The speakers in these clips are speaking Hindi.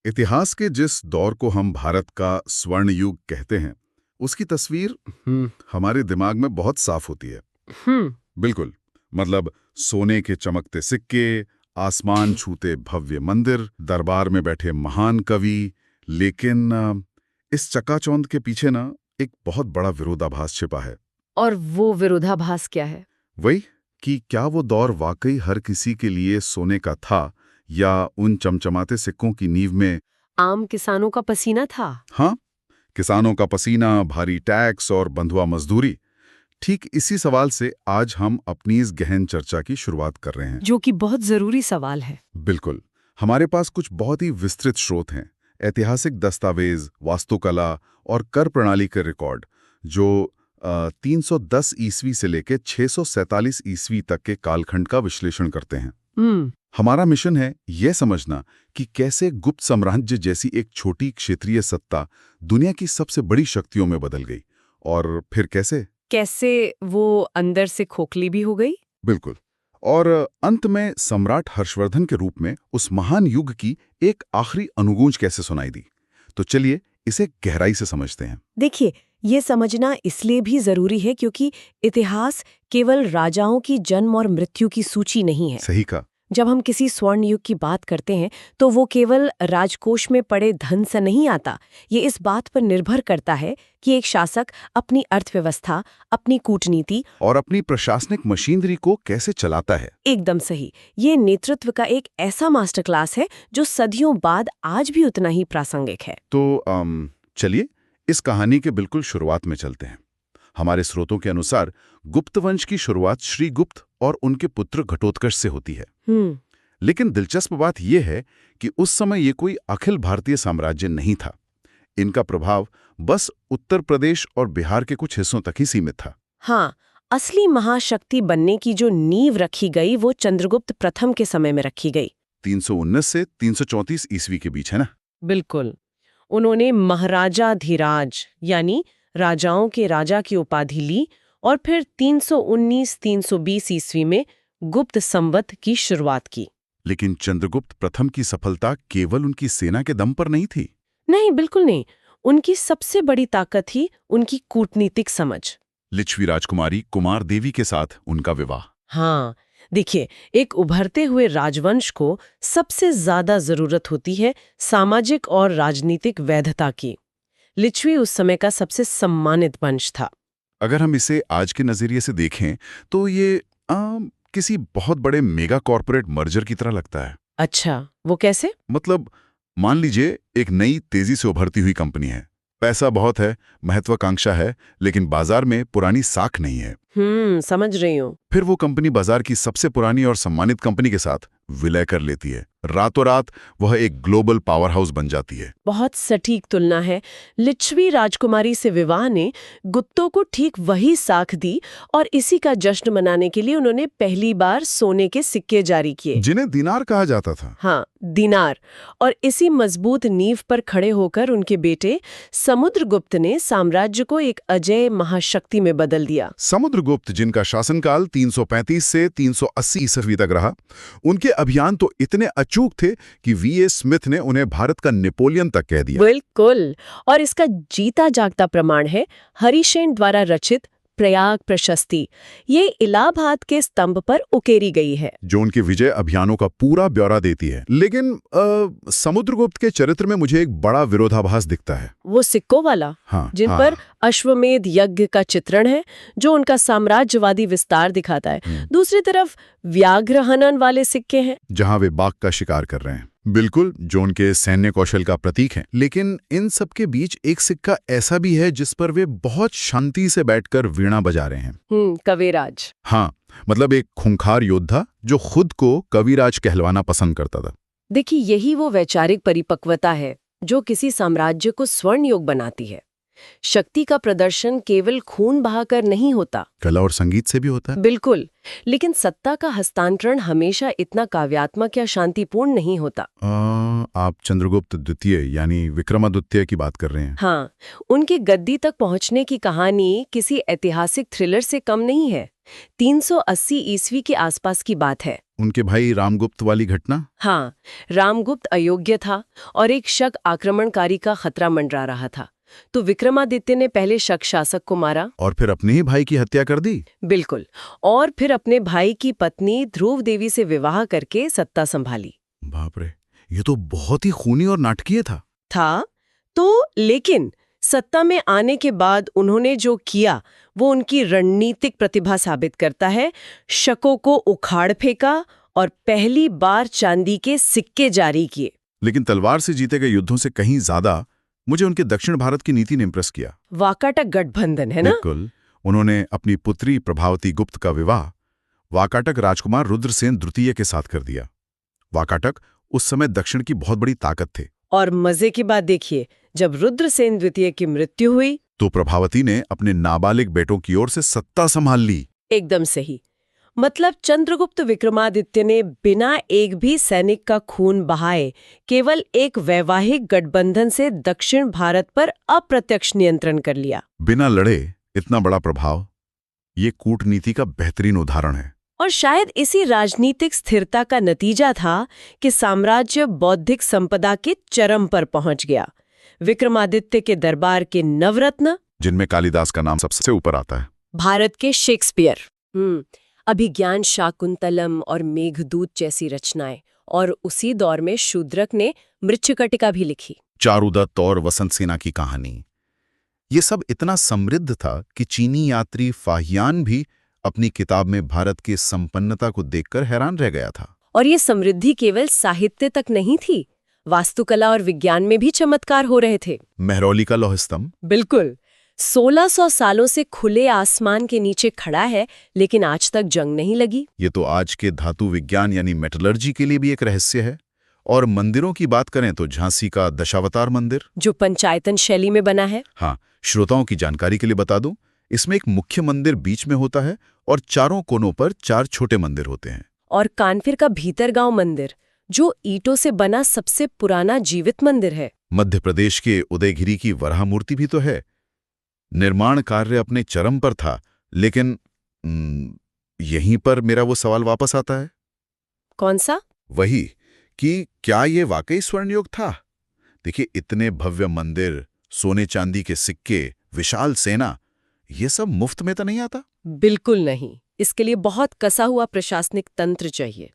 इतिहास के जिस दौर को हम भारत का स्वर्ण युग कहते हैं, उसकी तस्वीर हमारे दिमाग में बहुत साफ होती है। बिल्कुल। मतलब सोने के चमकते सिक्के, आसमान छूते भव्य मंदिर, दरबार में बैठे महान कवि। लेकिन इस चकाचौंध के पीछे ना एक बहुत बड़ा विरोधाभास छिपा है। और वो विरोधाभास क्या है? वही कि क्या वो दौर वाकई हर किसी के लिए सोने का था, या उन चमचमाते सिक्कों की नींव में आम किसानों का पसीना था। हाँ, किसानों का पसीना, भारी टैक्स और बंधुआ मजदूरी। ठीक इसी सवाल से आज हम अपनी इस गहन चर्चा की शुरुआत कर रहे हैं, जो कि बहुत जरूरी सवाल है। बिल्कुल। हमारे पास कुछ बहुत ही विस्तृत स्रोत हैं, ऐतिहासिक दस्तावेज, वास्तुकला और कर प्रणाली के रिकॉर्ड, जो 310 ईस्वी से लेकर 647 ईस्वी तक के कालखंड का विश्लेषण करते हैं। हमारा मिशन है यह समझना कि कैसे गुप्त साम्राज्य जैसी एक छोटी क्षेत्रीय सत्ता दुनिया की सबसे बड़ी शक्तियों में बदल गई, और फिर कैसे वो अंदर से खोखली भी हो गई। बिल्कुल। और अंत में सम्राट हर्षवर्धन के रूप में उस महान युग की एक आखिरी अनुगूंज कैसे सुनाई दी। तो चलिए इसे गहराई से समझते हैं। देखिए, ये समझना इसलिए भी जरूरी है क्योंकि इतिहास केवल राजाओं की जन्म और मृत्यु की सूची नहीं है। सही कहा। जब हम किसी स्वर्ण युग की बात करते हैं तो वो केवल राजकोष में पड़े धन से नहीं आता। ये इस बात पर निर्भर करता है कि एक शासक अपनी अर्थव्यवस्था, अपनी कूटनीति और अपनी प्रशासनिक मशीनरी को कैसे चलाता है। एकदम सही। ये नेतृत्व का एक ऐसा मास्टर क्लास है जो सदियों बाद आज भी उतना ही प्रासंगिक है। तो चलिए इस कहानी के बिल्कुल शुरुआत में चलते हैं। हमारे स्रोतों के अनुसार गुप्त वंश की शुरुआत श्री गुप्त और उनके पुत्र घटोत्कच से होती है। लेकिन दिलचस्प बात यह है कि उस समय ये कोई अखिल भारतीय साम्राज्य नहीं था। इनका प्रभाव बस उत्तर प्रदेश और बिहार के कुछ हिस्सों तक ही सीमित था। हाँ, असली महाशक्ति बनने की जो नींव रखी गई वो चंद्रगुप्त प्रथम के समय में रखी गई। 319 से 334 ईस्वी के बीच, है ना? बिल्कुल। उन्होंने महाराजाधिराज यानी राजाओं के राजा की उपाधि ली और फिर 319-320 ईस्वी में गुप्त संवत की शुरुआत की। लेकिन चंद्रगुप्त प्रथम की सफलता केवल उनकी सेना के दम पर नहीं थी। नहीं, बिल्कुल नहीं। उनकी सबसे बड़ी ताकत थी उनकी कूटनीतिक समझ। लिच्छवी राजकुमारी कुमार देवी के साथ उनका विवाह। हाँ, देखिए, एक उभरते हुए राजवंश को सबसे ज्यादा जरूरत होती है सामाजिक और राजनीतिक वैधता की। लिच्छवी उस समय का सबसे सम्मानित वंश था। अगर हम इसे आज के नजरिए से देखें तो ये किसी बहुत बड़े मेगा कॉर्पोरेट मर्जर की तरह लगता है। अच्छा, वो कैसे? मतलब मान लीजिए एक नई तेजी से उभरती हुई कंपनी है, पैसा बहुत है, महत्वाकांक्षा है, लेकिन बाजार में पुरानी साख नहीं है। समझ रही हूँ। फिर वो कंपनी बाजार की सबसे पुरानी और सम्मानित कंपनी के साथ विलय कर लेती है। रातों रात वह एक ग्लोबल पावर हाउस बन जाती है। बहुत सटीक तुलना है। लिच्छवी राजकुमारी से विवाह ने गुप्तों को ठीक वही साख दी और इसी का जश्न मनाने के लिए उन्होंने पहली बार सोने के सिक्के जारी किए, जिन्हें दिनार कहा जाता था। हाँ, दिनार। और इसी मजबूत नींव पर खड़े होकर उनके बेटे समुद्रगुप्त ने साम्राज्य को एक अजेय महाशक्ति में बदल दिया। समुद्रगुप्त, जिनका शासनकाल 335 से 380 ईस्वी तक रहा, उनके अभियान तो इतने अचूक थे कि वी.ए. स्मिथ ने उन्हें भारत का नेपोलियन तक कह दिया। बिल्कुल। और इसका जीता जागता प्रमाण है हरिसेन द्वारा रचित प्रयाग प्रशस्ति। ये इलाहाबाद के स्तंभ पर उकेरी गई है, जो उनके विजय अभियानों का पूरा ब्यौरा देती है। लेकिन समुद्रगुप्त के चरित्र में मुझे एक बड़ा विरोधाभास दिखता है। वो सिक्कों वाला, हाँ, जिन पर अश्वमेध यज्ञ का चित्रण है, जो उनका साम्राज्यवादी विस्तार दिखाता है। दूसरी तरफ व्याघ्र हनन वाले सिक्के हैं, जहां वे बाघ का शिकार कर रहे हैं। बिल्कुल, जो उनके सैन्य कौशल का प्रतीक है। लेकिन इन सब के बीच एक सिक्का ऐसा भी है जिस पर वे बहुत शांति से बैठकर वीणा बजा रहे हैं। कविराज। हाँ, मतलब एक खूंखार योद्धा जो खुद को कविराज कहलवाना पसंद करता था। देखिए, यही वो वैचारिक परिपक्वता है जो किसी साम्राज्य को स्वर्ण युग बनाती है। शक्ति का प्रदर्शन केवल खून बहाकर नहीं होता, कला और संगीत से भी होता है। बिल्कुल, लेकिन सत्ता का हस्तांतरण हमेशा इतना काव्यात्मक या शांतिपूर्ण नहीं होता। आप चंद्रगुप्त द्वितीय यानी विक्रमादित्य की बात कर रहे हैं। हाँ, उनके गद्दी तक पहुंचने की कहानी किसी ऐतिहासिक थ्रिलर से कम नहीं है। 380 ईस्वी के आसपास की बात है। उनके भाई रामगुप्त वाली घटना? हाँ, रामगुप्त अयोग्य था और एक शक आक्रमणकारी का खतरा मंडरा रहा था। तो विक्रमादित्य ने पहले शक शासक को मारा। और फिर अपने ही भाई की हत्या कर दी? बिल्कुल। और फिर अपने भाई की पत्नी ध्रुव देवी से विवाह करके सत्ता संभाली। बाप रे, ये तो बहुत ही खूनी और नाटकीय था। तो लेकिन सत्ता में आने के बाद उन्होंने जो किया वो उनकी रणनीतिक प्रतिभा साबित करता है। शकों को उखाड़ फेंका और पहली बार चांदी के सिक्के जारी किए। लेकिन तलवार से जीते गए युद्धों से कहीं ज्यादा मुझे उनके दक्षिण भारत की नीति ने इम्प्रेस किया। वाकाटक गठबंधन है ना? बिल्कुल। उन्होंने अपनी पुत्री प्रभावती गुप्त का विवाह वाकाटक राजकुमार रुद्रसेन द्वितीय के साथ कर दिया। वाकाटक उस समय दक्षिण की बहुत बड़ी ताकत थे। और मजे की बात देखिए, जब रुद्रसेन द्वितीय की मृत्यु हुई तो प्रभावती ने अपने नाबालिग बेटों की ओर से सत्ता संभाल ली। एकदम सही। मतलब चंद्रगुप्त विक्रमादित्य ने बिना एक भी सैनिक का खून बहाए केवल एक वैवाहिक गठबंधन से दक्षिण भारत पर अप्रत्यक्ष नियंत्रण कर लिया। बिना लड़े इतना बड़ा प्रभाव, ये कूटनीति का बेहतरीन उदाहरण है। और शायद इसी राजनीतिक स्थिरता का नतीजा था कि साम्राज्य बौद्धिक संपदा के चरम पर पहुंच गया। विक्रमादित्य के दरबार के नवरत्न, जिनमें कालिदास का नाम सबसे ऊपर आता है, भारत के शेक्सपियर, अभिज्ञान शाकुंतलम और मेघदूत जैसी रचनाएं, और उसी दौर में शूद्रक ने मृच्छकटिका भी लिखी। चारुदत्त और वसंत सेना की कहानी, ये सब इतना समृद्ध था कि चीनी यात्री फाहियान भी अपनी किताब में भारत की संपन्नता को देखकर हैरान रह गया था। और ये समृद्धि केवल साहित्य तक नहीं थी, वास्तुकला और विज्ञान में भी चमत्कार हो रहे थे। महरौली का लौह स्तंभ, बिल्कुल, 1600 सालों से खुले आसमान के नीचे खड़ा है, लेकिन आज तक जंग नहीं लगी। ये तो आज के धातु विज्ञान यानी मेटलर्जी के लिए भी एक रहस्य है। और मंदिरों की बात करें तो झांसी का दशावतार मंदिर, जो पंचायतन शैली में बना है। हाँ, श्रोताओं की जानकारी के लिए बता दूं, इसमें एक मुख्य मंदिर बीच में होता है और चारों कोनों पर 4 छोटे मंदिर होते हैं। और कानफिर का भीतरगांव मंदिर, जो ईंटों से बना सबसे पुराना जीवित मंदिर है। मध्य प्रदेश के उदयगिरी की वराह मूर्ति भी तो है। निर्माण कार्य अपने चरम पर था, लेकिन यहीं पर मेरा वो सवाल वापस आता है। कौन सा? वही कि क्या ये वाकई स्वर्णयुग था? देखिए, इतने भव्य मंदिर, सोने चांदी के सिक्के, विशाल सेना, ये सब मुफ्त में तो नहीं आता। बिल्कुल नहीं। इसके लिए बहुत कसा हुआ प्रशासनिक तंत्र चाहिए।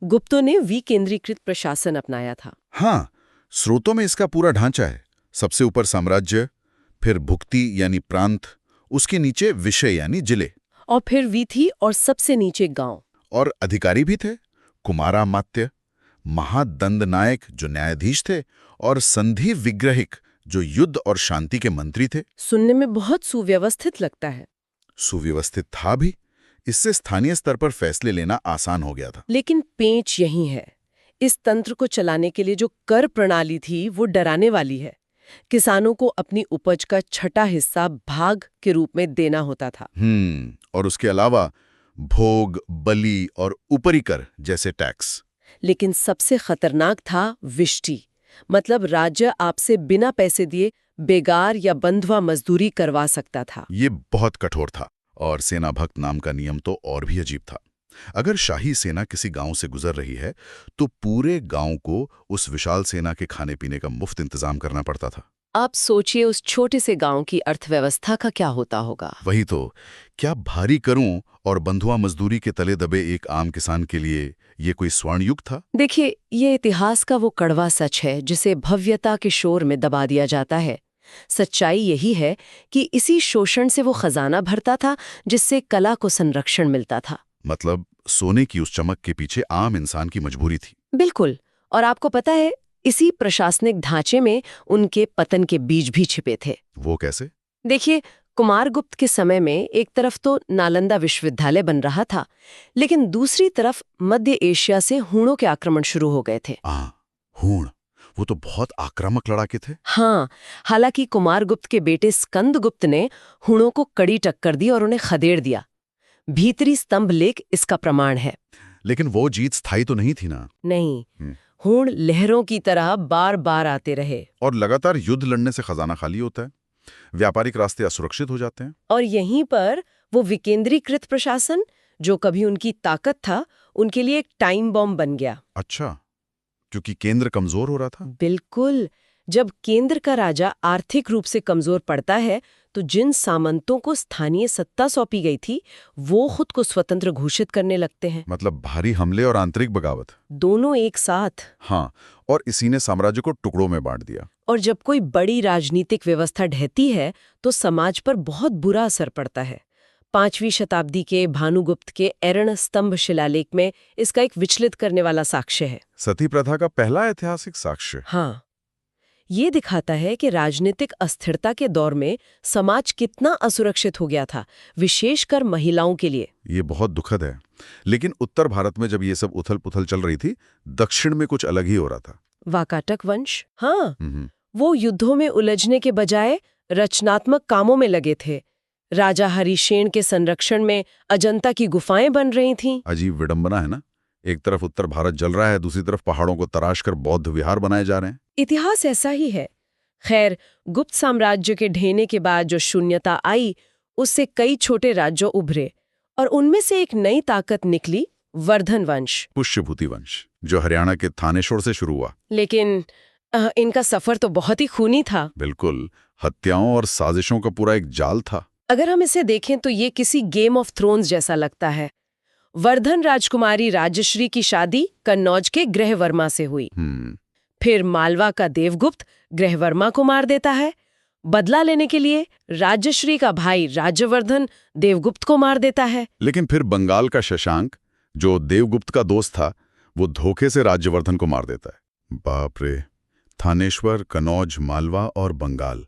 गुप्तों ने विकेंद्रीकृत प्रशासन अपनाया था। हाँ, स्रोतों में इसका पूरा ढांचा है। सबसे ऊपर साम्राज्य, फिर भुक्ति यानी प्रांत, उसके नीचे विषय यानी जिले, और फिर वीथी और सबसे नीचे गांव। और अधिकारी भी थे, कुमारामात्य, महादंड नायक जो न्यायाधीश थे, और संधि विग्रहिक जो युद्ध और शांति के मंत्री थे। सुनने में बहुत सुव्यवस्थित लगता है। सुव्यवस्थित था भी। इससे स्थानीय स्तर पर फैसले लेना आसान हो गया था। लेकिन पेंच यही है, इस तंत्र को चलाने के लिए जो कर प्रणाली थी वो डराने वाली है। किसानों को अपनी उपज का छठा हिस्सा भाग के रूप में देना होता था। और उसके अलावा भोग, बलि और ऊपरी कर जैसे टैक्स। लेकिन सबसे खतरनाक था विष्टि, मतलब राज्य आपसे बिना पैसे दिए बेगार या बंधुआ मजदूरी करवा सकता था। ये बहुत कठोर था। और सेना भक्त नाम का नियम तो और भी अजीब था। अगर शाही सेना किसी गांव से गुजर रही है तो पूरे गांव को उस विशाल सेना के खाने पीने का मुफ्त इंतजाम करना पड़ता था। आप सोचिए उस छोटे से गांव की अर्थव्यवस्था का क्या होता होगा। वही तो, क्या भारी करों और बंधुआ मजदूरी के तले दबे एक आम किसान के लिए ये कोई स्वर्ण युग था? देखिए, ये इतिहास का वो कड़वा सच है जिसे भव्यता के शोर में दबा दिया जाता है। सच्चाई यही है कि इसी शोषण से वो खजाना भरता था जिससे कला को संरक्षण मिलता था। मतलब सोने की उस चमक के पीछे आम इंसान की मजबूरी थी। बिल्कुल। और आपको पता है, इसी प्रशासनिक ढांचे में उनके पतन के बीज भी छिपे थे। वो कैसे? देखिए, कुमारगुप्त के समय में एक तरफ तो नालंदा विश्वविद्यालय बन रहा था, लेकिन दूसरी तरफ मध्य एशिया से हूणों के आक्रमण शुरू हो गए थे। हूण, वो तो बहुत आक्रामक लड़ाके थे। हाँ, हालांकि कुमारगुप्त के बेटे स्कंदगुप्त ने हूणों को कड़ी टक्कर दी और उन्हें खदेड़ दिया। भीतरी स्तंभ लेख इसका प्रमाण है। लेकिन वो जीत स्थायी तो नहीं थी ना? नहीं, हूण लहरों की तरह बार बार आते रहे। और लगातार युद्ध लड़ने से खजाना खाली होता है, व्यापारिक रास्ते असुरक्षित हो जाते हैं। और यहीं पर वो विकेंद्रीकृत प्रशासन, जो कभी उनकी ताकत था, उनके लिए एक टाइम बॉम्ब बन गया। अच्छा, क्योंकि केंद्र कमजोर हो रहा था। बिल्कुल। जब केंद्र का राजा आर्थिक रूप से कमजोर पड़ता है तो जिन सामंतों को स्थानीय सत्ता सौंपी गई थी वो खुद को स्वतंत्र घोषित करने लगते हैं। मतलब भारी हमले और आंतरिक बगावत। दोनों एक साथ। हाँ, और इसी ने साम्राज्य को टुकड़ों में बांट दिया। और जब कोई बड़ी राजनीतिक व्यवस्था ढहती है तो समाज पर बहुत बुरा असर पड़ता है। 5वीं शताब्दी के भानुगुप्त के एरण स्तंभ शिलालेख में इसका एक विचलित करने वाला साक्ष्य है। सती प्रथा का पहला ऐतिहासिक साक्ष्य। हाँ, ये दिखाता है कि राजनीतिक अस्थिरता के दौर में समाज कितना असुरक्षित हो गया था, विशेषकर महिलाओं के लिए। ये बहुत दुखद है। लेकिन उत्तर भारत में जब ये सब उथल-पुथल चल रही थी, दक्षिण में कुछ अलग ही हो रहा था। वाकाटक वंश, हाँ, वो युद्धों में उलझने के बजाय रचनात्मक कामों में लगे थे। राजा हरिशेन के संरक्षण में अजंता की गुफाएं बन रही थीं। अजीब विडंबना है ना। एक तरफ उत्तर भारत जल रहा है, दूसरी तरफ पहाड़ों को तराशकर बौद्ध विहार बनाए जा रहे हैं। इतिहास ऐसा ही है। खैर, गुप्त साम्राज्य के ढहने के बाद जो शून्यता आई, उससे कई छोटे राज्य उभरे और उनमें से एक नई ताकत निकली, वर्धन वंश। पुष्यभूति वंश, जो हरियाणा के थानेश्वर से शुरू हुआ। लेकिन इनका सफर तो बहुत ही खूनी था। बिल्कुल, हत्याओं और साजिशों का पूरा एक जाल था। अगर हम इसे देखें तो ये किसी गेम ऑफ थ्रोन्स जैसा लगता है। वर्धन राजकुमारी राजश्री की शादी कन्नौज के ग्रहवर्मा से हुई। फिर मालवा का देवगुप्त ग्रहवर्मा को मार देता है। बदला लेने के लिए राजश्री का भाई राज्यवर्धन देवगुप्त को मार देता है। लेकिन फिर बंगाल का शशांक, जो देवगुप्त का दोस्त था, वो धोखे से राज्यवर्धन को मार देता है। बाप रे! थानेश्वर, कन्नौज, मालवा और बंगाल,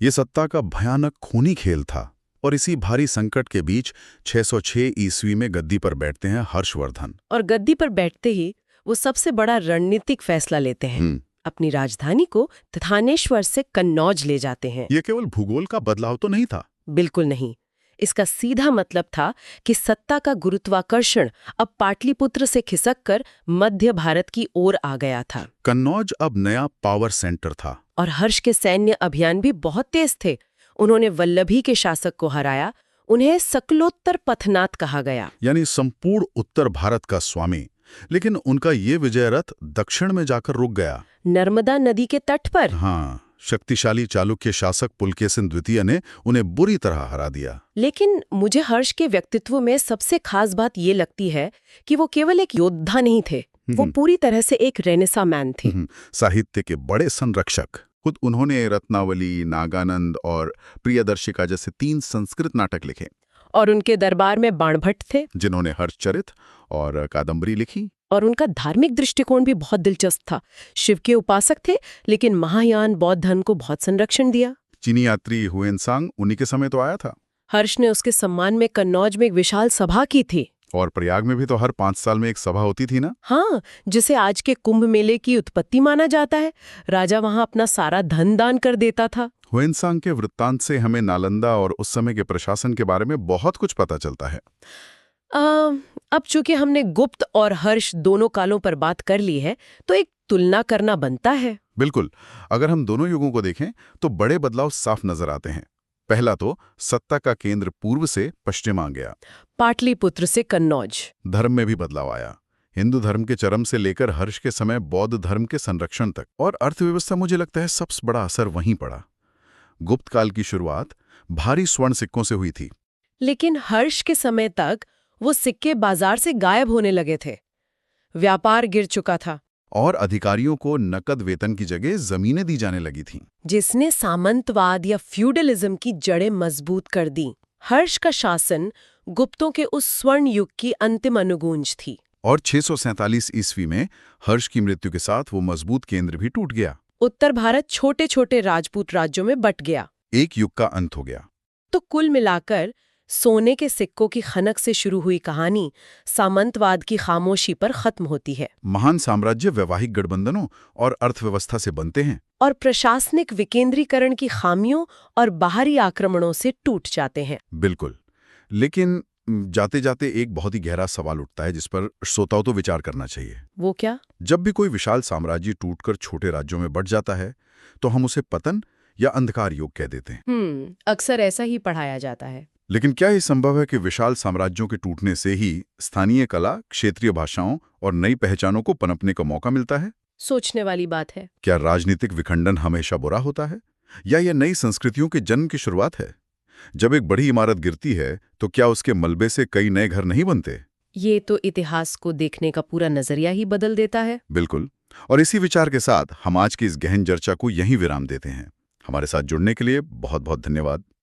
ये सत्ता का भयानक खूनी खेल था। और इसी भारी संकट के बीच 606 ईस्वी में गद्दी पर बैठते हैं हर्षवर्धन। और गद्दी पर बैठते ही वो सबसे बड़ा रणनीतिक फैसला लेते हैं। अपनी राजधानी को थानेश्वर से कन्नौज ले जाते हैं। ये केवल भूगोल का बदलाव तो नहीं था। बिल्कुल नहीं। इसका सीधा मतलब था कि सत्ता का गुरुत्वाकर्षण अब पाटलिपुत्र से खिसककर मध्य भारत की ओर आ गया था। कन्नौज अब नया पावर सेंटर था। और हर्ष के सैन्य अभियान भी बहुत तेज थे। उन्होंने वल्लभी के शासक को हराया। उन्हें सकलोत्तर पथनाथ कहा गया, यानी संपूर्ण उत्तर भारत का स्वामी। लेकिन उनका ये विजय रथ दक्षिण में जाकर रुक गया, नर्मदा नदी के तट पर। हाँ, शक्तिशाली चालुक्य शासक पुलकेशिन द्वितीय ने उन्हें बुरी तरह हरा दिया। लेकिन मुझे हर्ष के व्यक्तित्व में सबसे खास बात ये लगती है कि वो केवल एक योद्धा नहीं थे, वो पूरी तरह से एक रेनेसा मैन थे। साहित्य के बड़े संरक्षक। खुद उन्होंने रत्नावली, नागानंद और प्रियदर्शिका जैसे 3 संस्कृत नाटक लिखे। और उनके दरबार में बाणभट्ट थे, जिन्होंने हर्षचरित और कादंबरी लिखी। और उनका धार्मिक दृष्टिकोण भी बहुत दिलचस्प था। शिव के उपासक थे, लेकिन महायान बौद्ध धर्म को बहुत संरक्षण दिया। चीनी यात्री हुएनसांग उन्हीं के समय तो आया था। हर्ष ने उसके सम्मान में कन्नौज में एक विशाल सभा की थी। और प्रयाग में भी तो हर 5 साल में एक सभा होती थी ना। हाँ, जिसे आज के कुंभ मेले की उत्पत्ति माना जाता है। राजा वहां अपना सारा धन दान कर देता था। हुएनसांग के वृत्तांत से हमें नालंदा और उस समय के प्रशासन के बारे में बहुत कुछ पता चलता है। अब चूंकि हमने गुप्त और हर्ष दोनों कालों पर बात कर ली है, तो एक तुलना करना बनता है। बिल्कुल। अगर हम दोनों युगों को देखें तो बड़े बदलाव साफ नजर आते हैं। पहला तो सत्ता का केंद्र पूर्व से पश्चिम आ गया, पाटलिपुत्र से कन्नौज। धर्म में भी बदलाव आया, हिंदू धर्म के चरम से लेकर हर्ष के समय बौद्ध धर्म के संरक्षण तक। और अर्थव्यवस्था, मुझे लगता है सबसे बड़ा असर वहीं पड़ा। गुप्त काल की शुरुआत भारी स्वर्ण सिक्कों से हुई थी। लेकिन हर्ष के समय तक वो सिक्के बाजार से गायब होने लगे थे। व्यापार गिर चुका था और अधिकारियों को नकद वेतन की जगह जमीनें दी जाने लगी थीं, जिसने सामंतवाद या फ्यूडलिज्म की जड़ें मजबूत कर दी। हर्ष का शासन गुप्तों के उस स्वर्ण युग की अंतिम अनुगूंज थी। और 647 ईस्वी में हर्ष की मृत्यु के साथ वो मजबूत केंद्र भी टूट गया। उत्तर भारत छोटे छोटे राजपूत राज्यों में बंट गया। एक युग का अंत हो गया। तो कुल मिलाकर सोने के सिक्कों की खनक से शुरू हुई कहानी सामंतवाद की खामोशी पर खत्म होती है। महान साम्राज्य वैवाहिक गठबंधनों और अर्थव्यवस्था से बनते हैं, और प्रशासनिक विकेंद्रीकरण की खामियों और बाहरी आक्रमणों से टूट जाते हैं। बिल्कुल। लेकिन जाते जाते एक बहुत ही गहरा सवाल उठता है जिस पर श्रोताओं तो विचार करना चाहिए। वो क्या? जब भी कोई विशाल साम्राज्य टूटकर छोटे राज्यों में बंट जाता है तो हम उसे पतन या अंधकार युग कह देते हैं। अक्सर ऐसा ही पढ़ाया जाता है। लेकिन क्या ये संभव है कि विशाल साम्राज्यों के टूटने से ही स्थानीय कला, क्षेत्रीय भाषाओं और नई पहचानों को पनपने का मौका मिलता है? सोचने वाली बात है। क्या राजनीतिक विखंडन हमेशा बुरा होता है, या यह नई संस्कृतियों के जन्म की शुरुआत है? जब एक बड़ी इमारत गिरती है तो क्या उसके मलबे से कई नए घर नहीं बनते? ये तो इतिहास को देखने का पूरा नजरिया ही बदल देता है। बिल्कुल। और इसी विचार के साथ हम आज की इस गहन चर्चा को यहीं विराम देते हैं। हमारे साथ जुड़ने के लिए बहुत बहुत धन्यवाद।